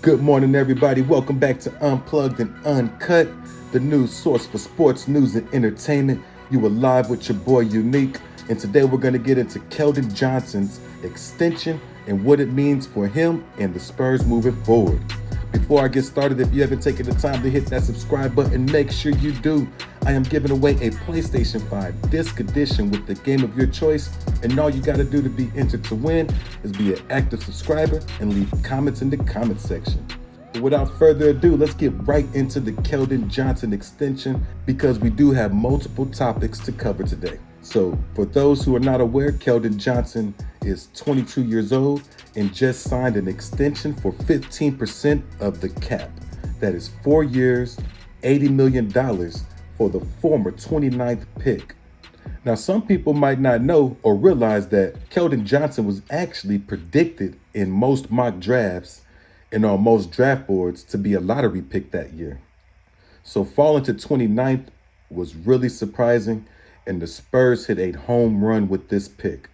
Good morning, everybody. Welcome back to Unplugged and Uncut, the news source for sports news and entertainment. You are live with your boy Unique, and today we're going to get into Keldon Johnson's extension and what it means for him and the Spurs moving forward. Before I get started, if you haven't taken the time to hit that subscribe button, make sure you do. I am giving away a PlayStation 5 disc edition with the game of your choice, and all you got to do to be entered to win is be an active subscriber and leave comments in the comment section. But without further ado, let's get right into the Keldon Johnson extension because we do have multiple topics to cover today. So for those who are not aware, Keldon Johnson is 22 years old and just signed an extension for 15% of the cap. That is 4 years, $80 million for the former 29th pick. Now, some people might not know or realize that Keldon Johnson was actually predicted in most mock drafts and on most draft boards to be a lottery pick that year. So falling to 29th was really surprising, and the Spurs hit a home run with this pick.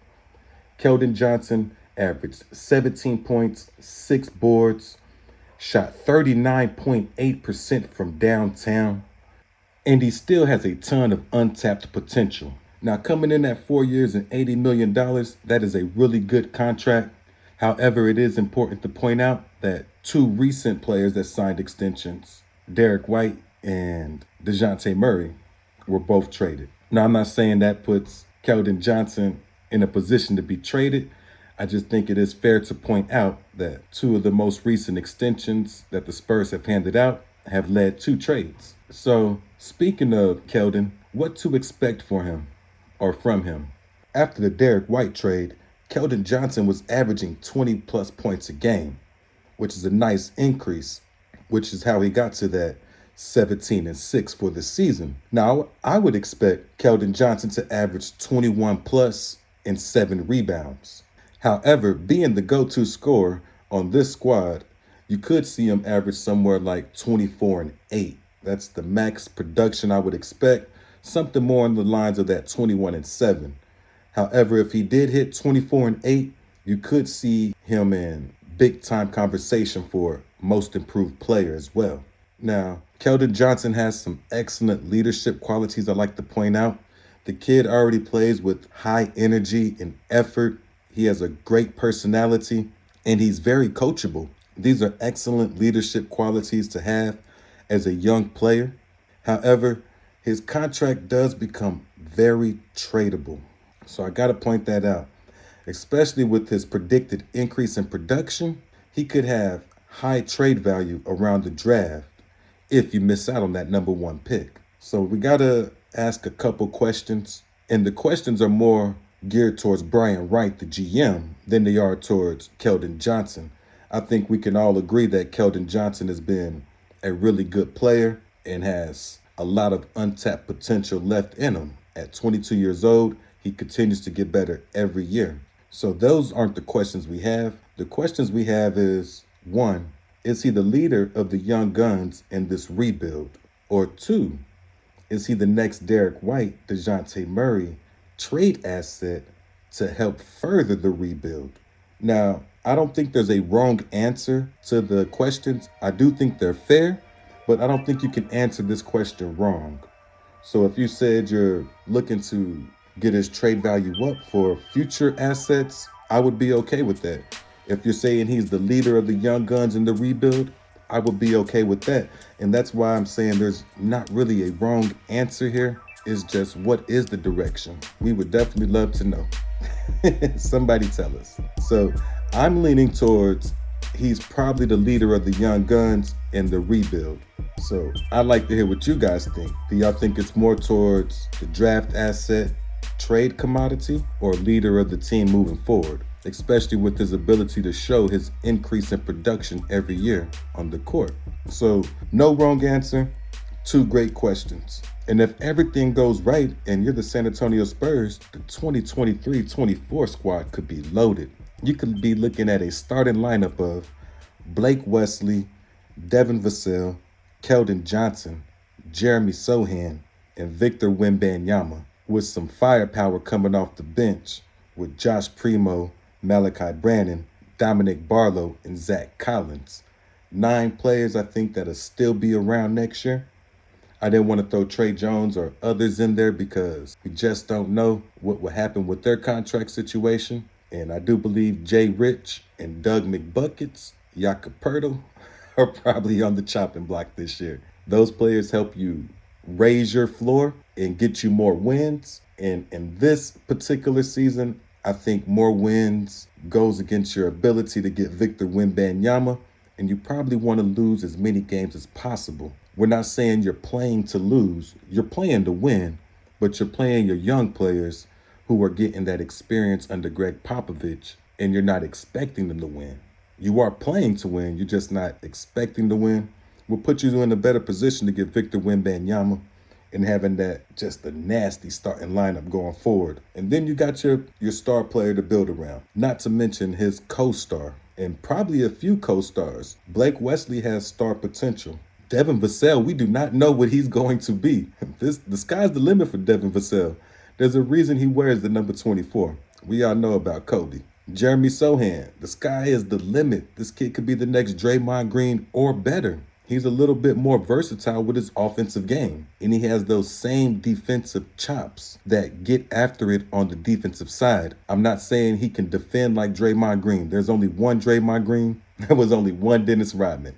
Keldon Johnson averaged 17 points, 6 boards, shot 39.8% from downtown, and he still has a ton of untapped potential. Now, coming in at 4 years and $80 million, that is a really good contract. However, it is important to point out that two recent players that signed extensions, Derek White and DeJounte Murray, were both traded. Now, I'm not saying that puts Keldon Johnson in a position to be traded. I just think it is fair to point out that two of the most recent extensions that the Spurs have handed out have led to trades. So, speaking of Keldon, what to expect for him or from him? After the Derek White trade, Keldon Johnson was averaging 20 plus points a game, which is a nice increase, which is how he got to that 17-6 for the season. Now, I would expect Keldon Johnson to average 21 plus and 7 rebounds. However, being the go-to scorer on this squad, you could see him average somewhere like 24 and 8. That's the max production I would expect, something more on the lines of that 21 and 7. However, if he did hit 24 and 8, you could see him in big time conversation for most improved player as well. Now, Keldon Johnson has some excellent leadership qualities I'd like to point out. The kid already plays with high energy and effort. He has a great personality and he's very coachable. These are excellent leadership qualities to have as a young player. However, his contract does become very tradable. So I got to point that out. Especially with his predicted increase in production, he could have high trade value around the draft if you miss out on that number 1 pick. So we got to ask a couple questions, and the questions are more geared towards Brian Wright, the GM, than they are towards Keldon Johnson. I think we can all agree that Keldon Johnson has been a really good player and has a lot of untapped potential left in him. At 22 years old, he continues to get better every year. So those aren't the questions we have. The questions we have is, 1, is he the leader of the young guns in this rebuild? Or 2, is he the next Derek White, DeJounte Murray trade asset to help further the rebuild? Now, I don't think there's a wrong answer to the questions. I do think they're fair, but I don't think you can answer this question wrong. So if you said you're looking to get his trade value up for future assets, I would be okay with that. If you're saying he's the leader of the young guns in the rebuild, I would be okay with that. And that's why I'm saying there's not really a wrong answer here. It's just, what is the direction? We would definitely love to know. Somebody tell us. So I'm leaning towards he's probably the leader of the young guns in the rebuild. So I'd like to hear what you guys think. Do y'all think it's more towards the draft asset, trade commodity, or leader of the team moving forward, especially with his ability to show his increase in production every year on the court? So no wrong answer, 2 great questions. And if everything goes right and you're the San Antonio Spurs, the 2023-24 squad could be loaded. You could be looking at a starting lineup of Blake Wesley, Devin Vassell, Keldon Johnson, Jeremy Sohan, and Victor Wembanyama, with some firepower coming off the bench with Josh Primo, Malachi Brannon, Dominic Barlow, and Zach Collins. 9 players I think that'll still be around next year. I didn't want to throw Trey Jones or others in there because we just don't know what will happen with their contract situation. And I do believe Jay Rich and Doug McBuckets, Yakapurtle, are probably on the chopping block this year. Those players help you raise your floor and get you more wins. And in this particular season, I think more wins goes against your ability to get Victor Wembanyama, and you probably want to lose as many games as possible. We're not saying you're playing to lose, you're playing to win, but you're playing your young players who are getting that experience under Greg Popovich, and you're not expecting them to win. You are playing to win, you're just not expecting to win. Will put you in a better position to get Victor Wembanyama and having that just a nasty starting lineup going forward. And then you got your star player to build around, not to mention his co-star and probably a few co-stars. Blake Wesley has star potential. Devin Vassell, we do not know what he's going to be. The sky's the limit for Devin Vassell. There's a reason he wears the number 24. We all know about Kobe. Jeremy Sohan, the sky is the limit. This kid could be the next Draymond Green or better. He's a little bit more versatile with his offensive game, and he has those same defensive chops that get after it on the defensive side. I'm not saying he can defend like Draymond Green. There's only one Draymond Green. There was only one Dennis Rodman.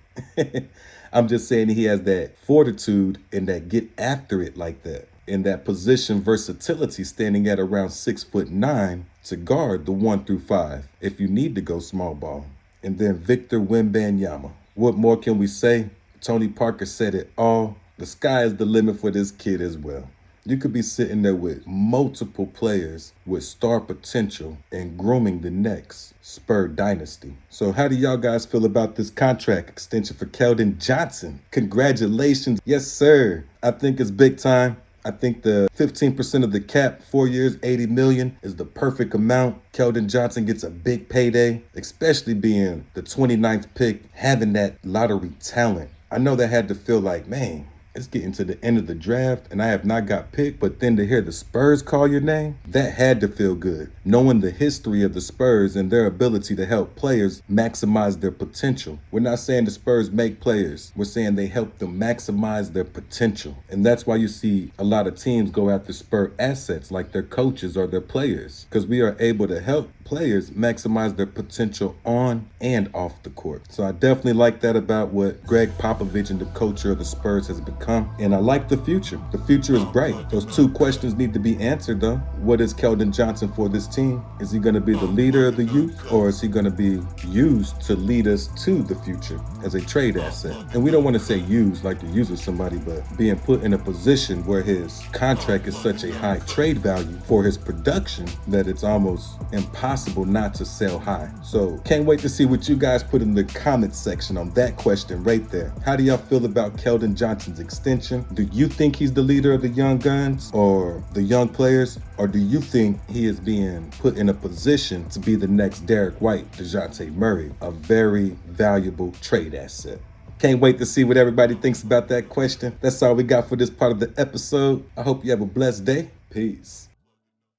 I'm just saying he has that fortitude and that get after it like that, and that position versatility standing at around 6'9" to guard the 1 through 5 if you need to go small ball. And then Victor Wembanyama. What more can we say? Tony Parker said it all. The sky is the limit for this kid as well. You could be sitting there with multiple players with star potential and grooming the next Spurs dynasty. So how do y'all guys feel about this contract extension for Keldon Johnson? Congratulations. Yes, sir. I think it's big time. I think the 15% of the cap, 4 years, $80 million, is the perfect amount. Keldon Johnson gets a big payday, especially being the 29th pick, having that lottery talent. I know that had to feel like, man, it's getting to the end of the draft and I have not got picked, but then to hear the Spurs call your name, that had to feel good. Knowing the history of the Spurs and their ability to help players maximize their potential. We're not saying the Spurs make players. We're saying they help them maximize their potential. And that's why you see a lot of teams go after Spurs assets like their coaches or their players, because we are able to help players maximize their potential on and off the court. So I definitely like that about what Greg Popovich and the culture of the Spurs has become. And I like the future. The future is bright. Those two questions need to be answered though. What is Keldon Johnson for this team? Is he going to be the leader of the youth, or is he going to be used to lead us to the future as a trade asset? And we don't want to say used like you're using somebody, but being put in a position where his contract is such a high trade value for his production that it's almost impossible not to sell high. So can't wait to see what you guys put in the comments section on that question right there. How do y'all feel about Keldon Johnson's extension? Do you think he's the leader of the young guns or the young players? Or do you think he is being put in a position to be the next Derek White, DeJounte Murray, a very valuable trade asset? Can't wait to see what everybody thinks about that question. That's all we got for this part of the episode. I hope you have a blessed day. Peace.